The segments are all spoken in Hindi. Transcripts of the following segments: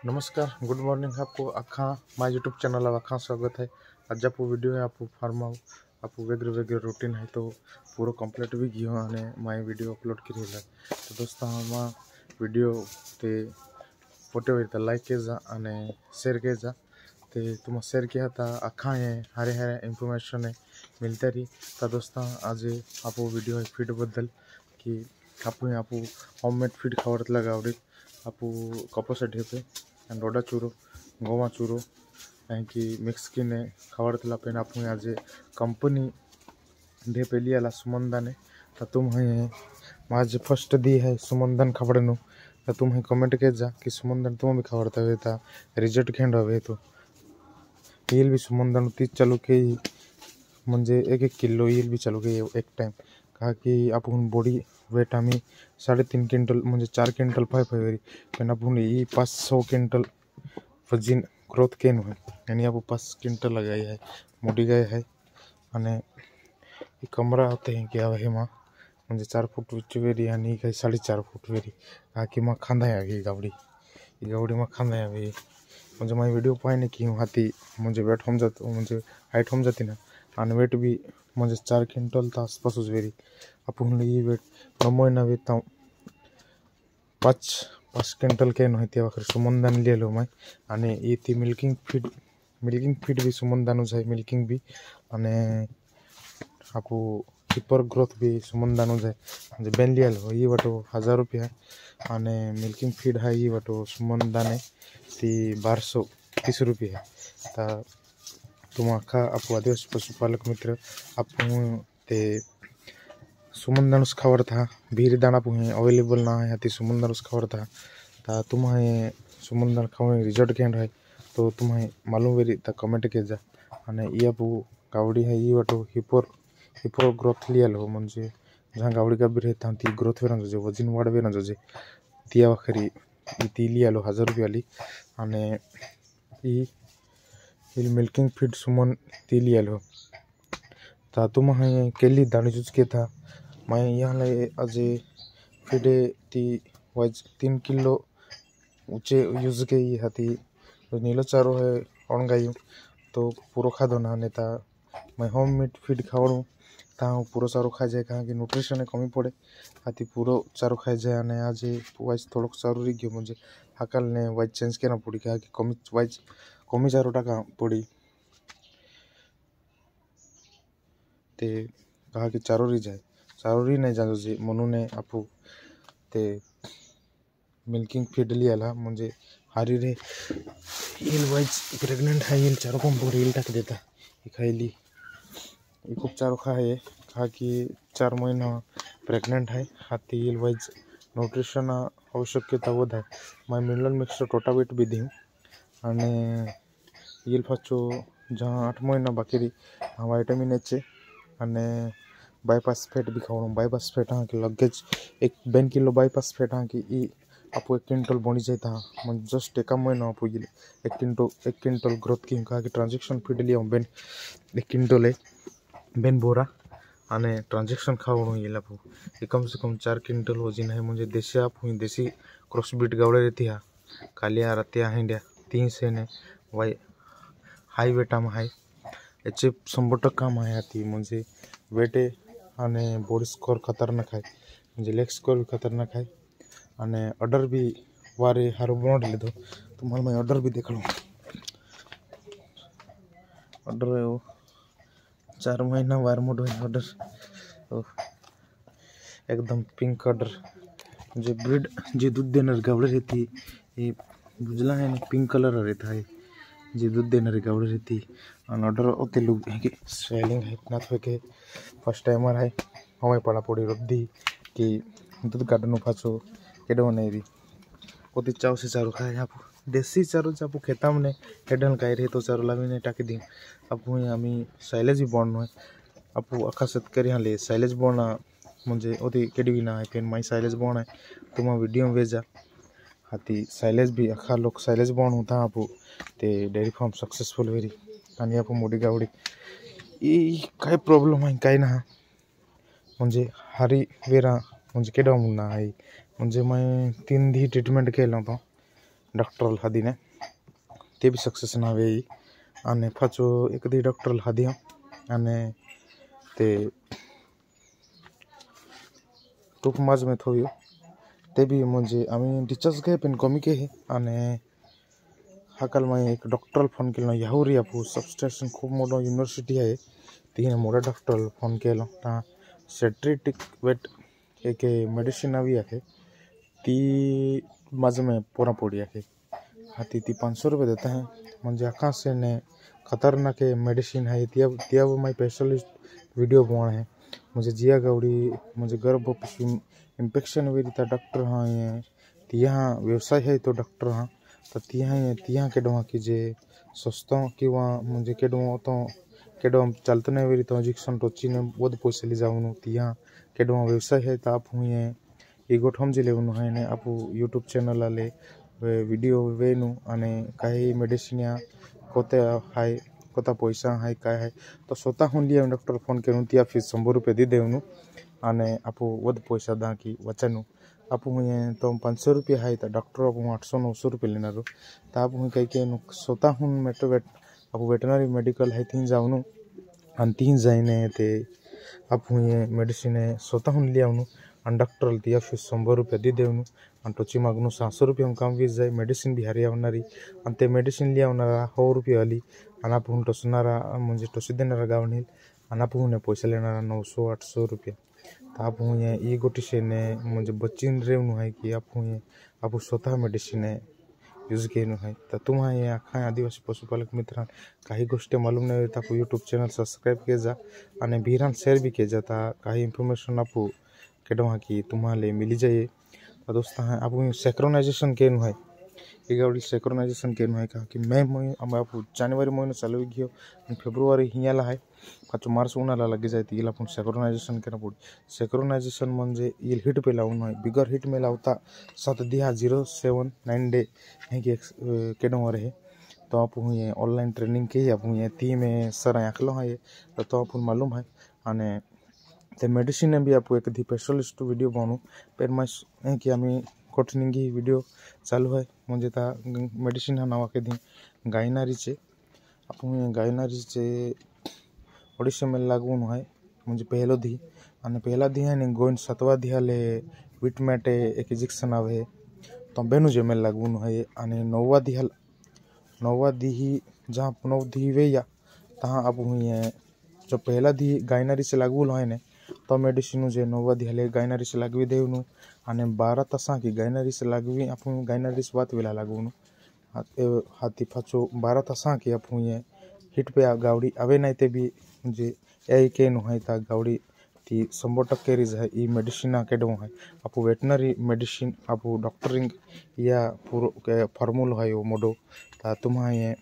नमस्कार, गुड मॉर्निंग। आपको अखा माय यूट्यूब चैनल अखा स्वागत है। आज आप वीडियो है आप फार्म आप वेगळे रूटीन है तो पूरा कंप्लीट भी घेऊ आणि माय वीडियो अपलोड केलेला आहे। तो दोस्तों हा वीडियो ते फोटो वरता लाईक केजा आणि शेअर केजा ते तुम शेअर किया था अखा है हरे हरे इन्फॉर्मेशन है मिलता रही। तो दोस्तों आज आप वीडियो है फीड बद्दल कि आप होममेड फीड खावत लगा आप कपसाठी होते डोडा चूरो गोवा चूरो कि मिक्स किने खावड़ला पेन आप आज कंपनी ढे पेली आला सुमंदाने तो तुम है आज फर्स्ट दी है सुमंदन खावड़नु तो तुम है कमेंट के जा कि सुमंदन तुम भी खावड़ता हुए था रिजल्ट खेंड हवे तो ईल भी सुमंदन 30 चालू के म्हणजे 1-1 किलो ईल भी चालू के एक टाइम कहा कि आपण बॉडी वेट आम्ही 3.5 क्विंटल म्हणजे 4 क्विंटल पाय पायवरी पण आपण 500 क्विंटल वजन ग्रोथ केन हुए यानी आप 5 क्विंटल लगाई है मोटी गए है आणि कमरा होते हैं क्या वही माँ म्हणजे 4 फूट उच्च वेरी आणि काही 4.5 फूट वेरी कहा कि माँ खांदा है ये गावड़ी माँ खांदा है अभी म्हणजे मैं वीडियो पाने की हाथी म्हणजे वेट हम जात म्हणजे हाइट हम जाती ना आणि वेट भी म्हणजे 4 क्विंटल था आसपास वेरी आपण ये वेट नमो ना वेता 5 क्विंटल के नो त्या वखर सुमंदान लिहिलो मैं आणि ये ती मिल्किंग फीड भी सुमंदानु जाय मिल्किंग भी आणि आपू हिपर ग्रोथ भी सुमंदानु जाय म्हणजे बेन लिहिलो ये वाटो 1000 रुपया आणि मिल्किंग फीड है ये वाटो सुमंदाने ती 1230 रुपये है। ता तुम आखा आप आदिवासी पशुपालक मित्र आप ते सुमंदानुस खावर था भीर दाना पुहे अवेलेबल ना है ती सुमंदानुस खावर था ता तुम्हें सुमंदान खावे रिजल्ट कैंड है तो तुम्हें मालूम वेरी ता कमेंट के जा आणि ये आपू गावड़ी है ये वाटो हिपर ग्रोथ लिया लो म्हणजे जहाँ गावड़ी का भी रहता ती ग्रोथ वेरन जो वजन वाढ वेरन जो तिया वखरी ती लिया लो 1000 रुपया ली आणि ई मिल्किंग फीड सुमन ती लिया लो ता तुम्हें केली दानी जुज के था मैं यहाँ ले आज फीडे ती वाइज 3 किलो ऊंचे यूज के ये हाथी तो नीलो चारो है ऑन गायू तो पूरा खा दो ना नेता मैं होम मेड फीड खावड़ू ता पूरा चारो खा जाए कहाँ की न्यूट्रिशन कमी पड़े हाथी पूरा चारो खाई जाए आने आज वाइज थोड़ा चारो रही गयो मुझे हाकल ने वाइज चेंज करना पड़ी कहा कि कमी चारो टाका पड़ी ते कहा कि चारो रही जाए चारो रही नहीं जानो जी मनु ने आपू ते मिल्किंग फीड लियाला म्हणजे हारी रे ईल वाइज प्रेग्नेंट है ईल चारो पंप ईल टाक देता खाईली ये खूब चारो खाए कहा कि 4 महीना प्रेग्नेंट है हाथी ईल वाइज न्यूट्रिशन आवश्यकता वध है मैं मिनरल मिक्सर टोटावेट भी दी आणि ईल फाचो जहाँ 8 महीना बाकी रही वाइटामिन एच અને बायपास फेट भी खाओ बायपास फेट हाँ कि लगेज 1 किलो बायपास फेट हाँ कि आप 1 क्विंटल बनी जाता मैं जस्ट एक महीना आप 1 क्विंटल ग्रोथ की कहा कि ट्रांजेक्शन फीड लिया बेन 1 क्विंटल है बेन बोरा आने ट्रांजेक्शन खाओ ये लाभ ये कम से कम 4 क्विंटल वजन है मुझे देसी आप हुई देसी क्रॉस बीट गावड़े रहती है कालिया रतिया हिंडिया 3 से ने वाई हाई वेटा में हाई याचे 100% काम आहे आती म्हणजे वेटे आणि बॉडी स्कोर खतरनाक आहे म्हणजे लेग स्कोर भी खतरनाक आहे आणि ऑर्डर भी वारे हारो बनवले लीधो तुम्हाला मैं ऑर्डर भी देख लो ऑर्डर है वो 4 महीना वार मोड ऑर्डर एकदम पिंक ऑर्डर जे ब्रीड जे दूध देणार गावड़े रहती ये बुझला है पिंक कलर रहता है जी दूध देने गावड़ी रहती और ऑर्डर होते लोग कि स्वेलिंग है इतना तो के फर्स्ट टाइमर है हमें पड़ा पड़ी रद्दी कि दूध काटनो फाचो केडो नहीं रही होती चाव से चारो खाए आप देसी चारो आप खेता में हेडन खाई रही तो चारो लावी नहीं टाकी दी आप आम्ही साइलेज भी बन है आप अखा शेतकरी हाँ ले साइलेज बना म्हणजे होती केडी भी ना है पेन माई साइलेज बन है तुम वीडियो में भेजा हाथी साइलेज भी अखा लोग साइलेज बन होता आप ते डेयरी फार्म सक्सेसफुल वेरी आणि आप मोठी गावडी काय प्रॉब्लेम आहे काय ना म्हणजे हारी वेरा म्हणजे केडा मुन्ना आहे म्हणजे मैं 3 दी ट्रीटमेंट केला होता डॉक्टर हादी ने ते भी सक्सेस ना वे आने फाचो एक दी डॉक्टर हादी आने ते टूक माज में थोयो ते भी मुझे आमी टीचर्स के पेन कमी के है आने हाकल मैं एक डॉक्टर फोन केलो याहुरी आपु सबस्टेशन खूब मोडो यूनिवर्सिटी है तीन मोड़ा डॉक्टर फोन केलो ता सेट्रिटिक वेट एक मेडिसिन आवी है ती माज में पूरा पड़ी है हाथी ती 500 रुपये देते हैं मुझे आकाश से ने खतरनाक मेडिसिन है तिया वो मैं स्पेशलिस्ट वीडियो बनाए है मुझे जिया गौड़ी मुझे गर्भ इन्फेक्शन हुई था डॉक्टर हाँ ये तिया व्यवसाय है तो डॉक्टर हाँ तो तिया केडवा कीजे सस्तो कि मुझे केडवा तो केडवा चलते नहीं वेरी तो इंजेक्शन टोची ने बहुत पैसे ले जाऊँ तिया केडवा व्यवसाय है तो आप हुए ये गोट हम जिले है ने आप यूट्यूब चैनल आले वीडियो वेनु अने काही मेडिसिन कोते हाय कोता पैसा हाय काय है तो स्वतः हूँ लिया डॉक्टर फोन करूँ तिया फीस 100 रुपये दी देवनु अने आप वध पैसा दा की वचनु आप हुए तो 500 रुपये है तो डॉक्टर आप 800-900 रुपये लेना रो तो आप हुए कहीं स्वतः हूँ मेट्रोवेट आप वेटनरी मेडिकल है तीन जाऊनु अन तीन जाइने ते आप हुए मेडिसिन स्वतः हूँ लिया डॉक्टर दिया फीस 100 रुपये दी देवनु अंत टोची मागनु 700 रुपये हम काम वीज जाए मेडिसिन भी हरिया उनारी अंते मेडिसिन लिया उनारा 100 रुपये वाली अनाप हूँ टोसनारा मुझे टोसी देनारा गावनील अनाप हूँ पैसा लेनारा 900-800 रुपये तो आप हूँ ये गोटी से ने मुझे बच्चिन रेवनु है कि आप हूँ आप स्वतः मेडिसिन यूज केनु है तो तुम ये आखा आदिवासी पशुपालक मित्र काही गोष्टी मालूम नहीं होता आप यूट्यूब चैनल सब्सक्राइब के जा अने भीरान शेयर भी के जाता काही इन्फॉर्मेशन आप केडवा की तुम्हारे मिली जाए तो दोस्तों है आप सिंक्रोनाइजेशन केनु है ये गाड़ी सिंक्रोनाइजेशन केनु है कहा कि मैं आप जनवरी महीने चालू गयो फेब्रुआरी हियाला है पाचो मार्च उन्हाला लगे जाए तो आपण सिंक्रोनाइजेशन केना पड़ी सिंक्रोनाइजेशन म्हणजे ये हिट पे लावून है बिगर हिट में लावता 7 डे है कि केडवा रहे तो आप ये ऑनलाइन ट्रेनिंग के आप ये ती में सर आखलो है तो आप मालूम है अने ते मेडिसिन भी आप एक दी स्पेशलिस्ट वीडियो बनू पर मैं कि आमी कोटनिंग वीडियो चालू है मुझे ता मेडिसिन हा नावा के दी गायनारीचे आपण गायनारीचे 250 ml लागून है मुझे पहलो दी अने पहला दी है ने गोइन 7वा दी हाले विटमेट एक इंजेक्शन आवे तो 92 ml लागून है अने 9वा दी ही जहाँ 9 दी वे या तहाँ अब हुई जो पहला दी गायनारी से लागू है ने तो मेडिसिन जे 9वा दी हाले गायनारी से लागवी देवनु अने 12 तसा की गायनारी से लागवी आपण गायनारी से बात वेला लागूनु हाथी फाचो 12 तसा की आप हुई हिट पे गावड़ी आवे नहीं ते भी मुझे यही के है ता गावड़ी ती 100% रिज है ये मेडिसिन केडो है आप वेटनरी मेडिसिन आप डॉक्टरिंग या पूरा फॉर्मूला है वो मोडो ता तुम्हारे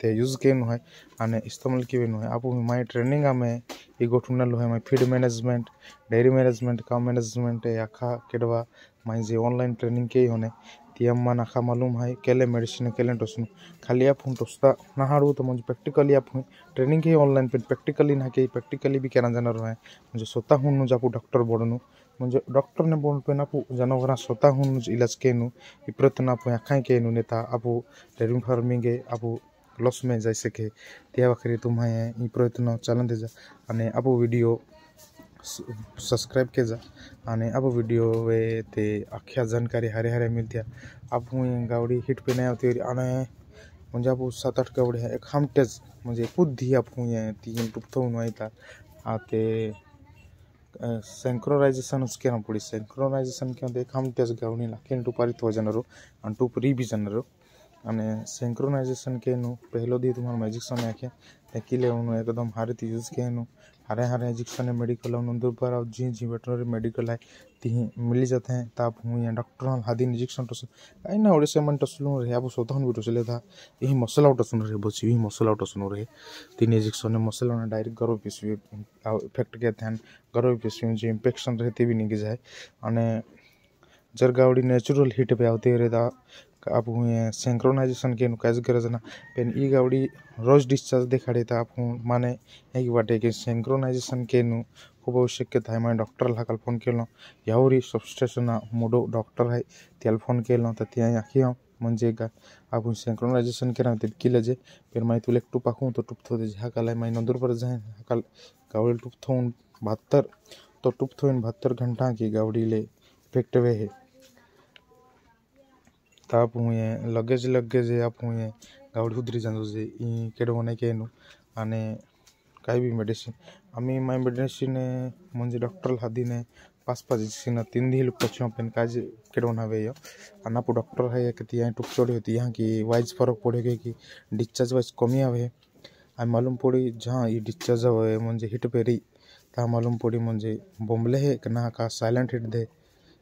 ते यूज केनु है आने इस्तेमाल किवेनु है आप माय ट्रेनिंग में ये गोठुनल है my feed management dairy management cow management आखा केडवा माय जे ऑनलाइन ट्रेनिंग के होने तियम मन आखा मालूम है केले मेडिसिन केले टोसनु खाली आप टोस्ता ना हाड़ू तो मुझे प्रैक्टिकली आप ट्रेनिंग के ऑनलाइन पे प्रैक्टिकली ना के प्रैक्टिकली भी केना जाना रहे मुझे स्वतः हूँ जापू डॉक्टर बोड़नु मुझे डॉक्टर ने बोल पे नापू जानवर स्वतः हूँ इलाज केनु प्रयत्न आप आखा केनु नेता आप डेयरी फार्मिंग आप लॉस में जाए सके त्या वखरी तुम्हें प्रयत्न चलन दे जा अने अब वीडियो सब्सक्राइब के जा अने अब वीडियो वे ते आख्या जानकारी हरे हरे मिलती है अब हूँ गावड़ी हिट पे नहीं आती अने मुझे आप 7-8 गावड़ी है एक हम टेज मुझे खुद दी आप हूँ 3 टूपतो नहीं था आते सिंक्रोनाइजेशन उसके ना पड़ी सिंक्रोनाइजेशन के एक हम टेज गावड़ी लाखें टूपारी तो जनरो अन टूप री भी जनरो अने सिंक्रोनाइजेशन के पहलो दी तुम्हारा मैजिक्सन आखे देखिले एकदम हारे यूज के हारे हारे इंजेक्शन मेडिकल दुर्बार जी जी वेटनरी मेडिकल है ती मिली जाते हैं ताप हूँ डॉक्टर हादी इंजेक्शन टोस कहीं ना ओडिशा मन टसलू रहे आप स्वतः भी टोसले था यही मसला टसुन रहे बची यही मसला टसुन रहे 3 इंजेक्शन मसला डायरेक्ट गर्भ पिसवी इफेक्ट के ध्यान गर्भ पिसवी जो इन्फेक्शन रहती भी निकल जाए अने जरगावड़ी नेचुरल हिट पे आते रहे आप सिंक्रोनाइजेशन के कैसे गरज ना पेन ई गावड़ी रोज डिस्चार्ज दिखाड़े था आप माने एक बाटे कि सिंक्रोनाइजेशन के खूब आवश्यकता है मैं डॉक्टर हाकल फोन केलो यावरी सबस्टेशन मोडो डॉक्टर है त्याल फोन केलो तो त्या आखी म्हणजे का आपण सिंक्रोनाइजेशन करा ते किले जे फिर मैं तुले टुप आखूँ तो टुप थो दे हा काला मैं नंदुर पर जाए काल गावड़ी टुप थो 72 तो टुप थो 72 घंटा की गावड़ी ले इफेक्टिव है ताप हुए लगेज आप हुए गावड़ी उधरी जानो जे ई केडो होने के नु आने काही भी मेडिसिन आम्ही माय मेडिसिन म्हणजे डॉक्टर हादीने 5-5 दिवसीना 3 दिल पछो पेन काज केडो नावे यो आना पु डॉक्टर है कि यहाँ टुक चोड़ी होती यहाँ की वाइज फरक पड़ेगा कि डिस्चार्ज वाइज कमी आवे आ मालूम पड़ी जहाँ ये डिस्चार्ज आवे म्हणजे हिट पेरी ता मालूम पड़ी म्हणजे बोंबले है कि ना का साइलेंट हिट दे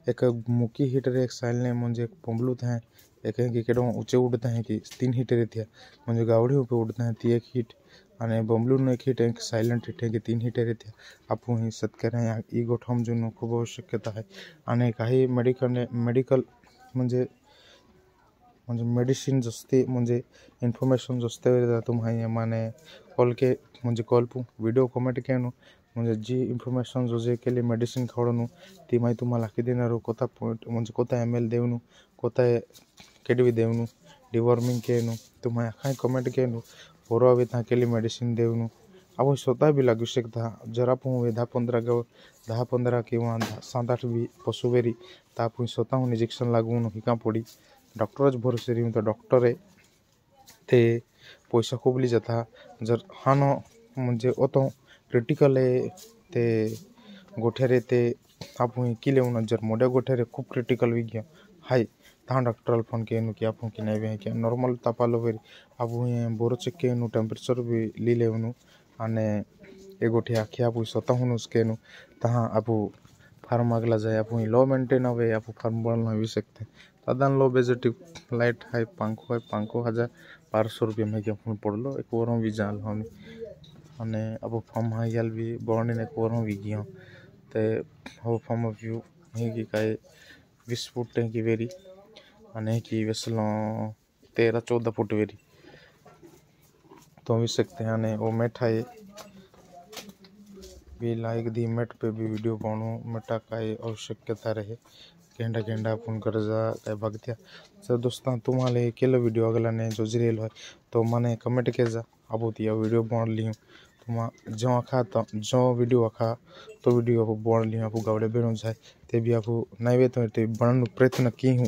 एक मुकी हिट रे एक साइलेंट म्हणजे बोंबलू थे एक है कि केडो ऊंचे उड़ते हैं कि 3 हिट रे थे म्हणजे गावड़ी ऊपर उड़ते हैं ती एक हिट आणि बंबलू न एक हिट एक साइलेंट हिट है कि 3 हिट रे थे आपण ही शेतकऱ्या ई गोठम जुन खूप आवश्यकता आहे आणि काही मेडिकल म्हणजे मेडिसिन जस्ते म्हणजे इन्फॉर्मेशन जस्ते तुम्हारे माने कॉल के म्हणजे कॉल पू वीडियो कमेंट केनु म्हणजे जी इन्फॉर्मेशन जो जे केले मेडिसिन खावडनु ती माहिती तुम्हाला की देणार कोता पॉइंट म्हणजे कोता ml देवनु कोता केडवी देवनु डिवॉर्मिंग केनु तुम्हाला काय कमेंट केनु पोरो वे ता केली मेडिसिन देवनु आपण स्वतः भी लागू शकता जर आपण 10-15 किंवा 7-8 भी पशुवेरी ता आपण स्वतः इंजेक्शन लागवून हिका पडी डॉक्टरच भरोसे री तो डॉक्टर आहे ते पैसा खूप ली जाता जर हानो म्हणजे ओतो क्रिटिकल आहे ते गोठ्यारे ते आपण किलेवून जर मोठ्या गोठ्यारे खूप क्रिटिकल विज्ञ हाय ता डॉक्टर फोन केनु कि आपण की नाही कि नॉर्मल तापालो वेरी आपण बोरो चेक केनु टेम्परेचर भी ली लेवनु आणि ए गोठी आखी आपण स्वतःहून केनु ता आपण फार्म अगला जाए आपण लो मेंटेन हवे आपण फार्म बनवा भी सकते तदान लो बेजेटिव लाइट हाई पंखो 1200 रुपये में क्या फोन पड़लो एक और भी जाल हम अने अब फॉर्म हाइल भी बॉन्ड ने एक और भी गया ते हो फॉर्म व्यू है कि काय 20 फुट है कि वेरी अने कि वेसलो 13-14 फुट वेरी तो भी सकते हैं अने वो मेट है भी लाइक दी मेट पे भी वीडियो बनू मेटा काय आवश्यकता रहे गेंडा फोन कर जा काय बघत्या सर दोस्तों तुम्हाला केलं व्हिडिओ अगला ने जो जिरेल है तो माने कमेंट के जा अब ती वीडियो बन लियो तुम जो आखा तो जो वीडियो आखा तो वीडियो आप बन लियो आप गावड़े बेणु जाए ते भी आप नहीं तो ते बननु प्रयत्न की हूँ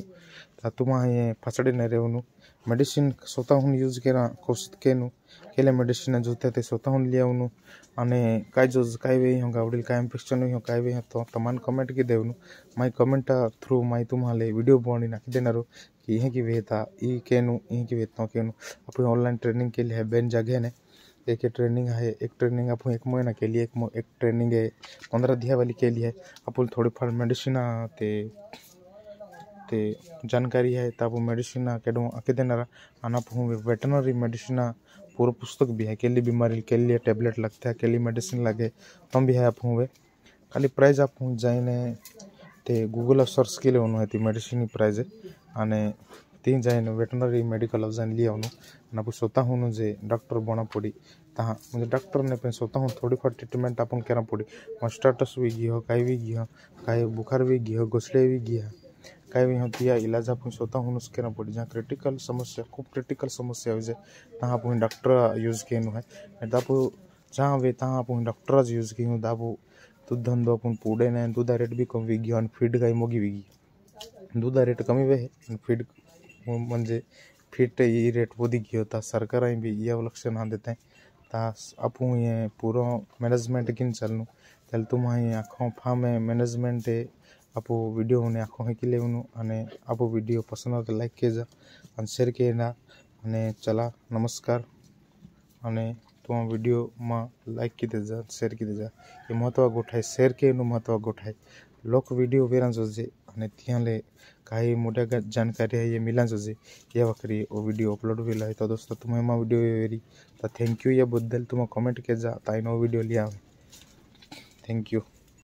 ता तुम ये फसड़े न रेवनु मेडिसिन स्वतःहून यूज करा कोशिश केनु केले मेडिसिन जोते ते स्वतःहून लियावनु आणि काय जो काय वे हो गावडील काय इन्फेक्शन हो काय वे तो तमान कमेंट की देवनु माय कमेंट थ्रू माय तुम्हाले वीडियो बनी नाखी देनारो कि यह की वेता ई केनु ई की वेता केनु आपण ऑनलाइन ट्रेनिंग के लिए बेन जगह ने एक ट्रेनिंग है एक ट्रेनिंग आप 1 महीना के लिए एक ट्रेनिंग है 15 दिया वाली के लिए अपन थोड़ी फार मेडिसिन ते जानकारी है तब मेडिसिन केडो आके देना आना वेटनरी मेडिसिन पूरा पुस्तक भी है केली बीमारी के लिए टैबलेट लगता है केली मेडिसिन लगे हम भी है आप खाली प्राइस आप जाइने ते गूगल सर्च के लिए ती मेडिसिन प्राइस आने तीन जाइन वेटनरी मेडिकल जान लिया आप स्वतः जे डॉक्टर बना पड़ी ता म्हणजे डॉक्टर ने स्वतः थोड़ी फार ट्रीटमेंट अपन करा पड़ी मस्टाटस भी गियो कहीं भी गियो कहीं बुखार भी गियो घोसले भी गिया कहीं भी होती है इलाज अपन स्वतः करा पड़ी जहाँ क्रिटिकल समस्या खूब क्रिटिकल समस्या हो जाए तहाँ आप डॉक्टर यूज किए है आप जहाँ वे तहाँ आप डॉक्टर यूज की दाबू दूध धंधो अपन पूडे ने दूधा रेट भी कमी गयो फीड कहीं मोगी भी दूधा रेट कमी वे फीड म्हणजे फिट ये रेट वधी गयो ता सरकार भी ये लक्ष ना देते हैं ता आप ये पूरा मैनेजमेंट किन चलनु चल तुम आखो फार्म मैनेजमेंट आप वीडियो ने आखो है कि लेवनु अने आप वीडियो पसंद तो लाइक के जा और शेयर के ना अने चला नमस्कार अने तुम वीडियो में लाइक की दे जा शेयर की दे जा ये महत्व गोठाय शेयर के महत्व गोठाय लोक वीडियो वेरा जोजे अने त्याले काही मोठ्या जानकारी है ये मिला जोजे या वकरी वो वीडियो अपलोड वेला है तो दोस्तों तुम्हें मा वीडियो वेरी तो थैंक यू या बद्दल तुम कमेंट के जा ताई नो वीडियो लिया थैंक यू।